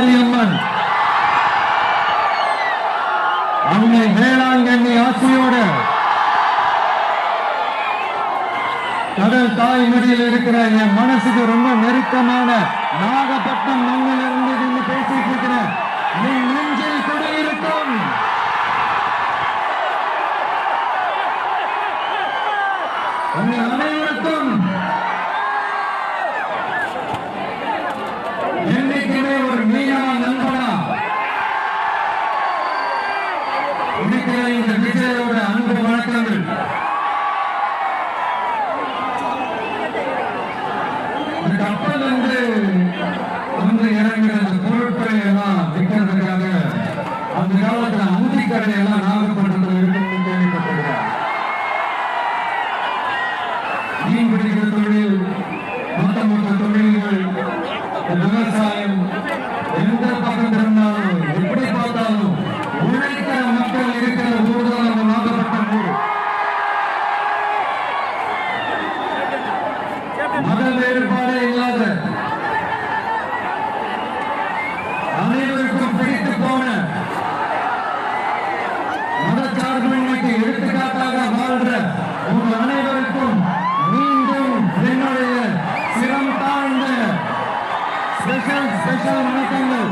மாரியம்மன் அன்னை வேளாங்கண்ணி ஆட்சியோடு கடல் தாய்மொழியில் இருக்கிற என் மனசுக்கு ரொம்ப நெருக்கமான நாகப்பட்டினம் மண்ணில் இருந்து நின்று பேசிட்டு இருக்கிறேன். என் நெஞ்சில் குடியிருக்கும் உங்கள் அனைவருக்கும் என்னைக்குமே ஒரு மீனவ நண்பனா இருக்கிற இந்த விஜயோட அன்பு வணக்கங்கள். கப்பல் வந்து இறங்குற அந்த பொருட்களை எல்லாம் விற்கிறதுக்காக அந்த காலத்துல அந்தி கடை எல்லாம் நாகப்பட்டினத்தில் இருக்குன்னு கேள்விப்பட்டிருக்கிறேன். மீன் பிடிக்கிற தொழில், மொத்த தொழில்கள், விவசாயம் எந்த பக்கம் இருந்தாலும் எப்படி பார்த்தாலும் உழைக்கிற மக்கள் இருக்கிற ஊர் தான் நம்ம நாகப்பட்டினம் ஊர். மத வேறுபாடே இல்லாத அனைவருக்கும் பிடித்து போன மதச்சார்பின்மைக்கு எடுத்துக்காட்டாக வாழ்ற உங்கள் அனைவருக்கும் மீண்டும் என்னுடைய சிரம் தாழ்ந்த ஸ்பெஷல் வணக்கங்கள்.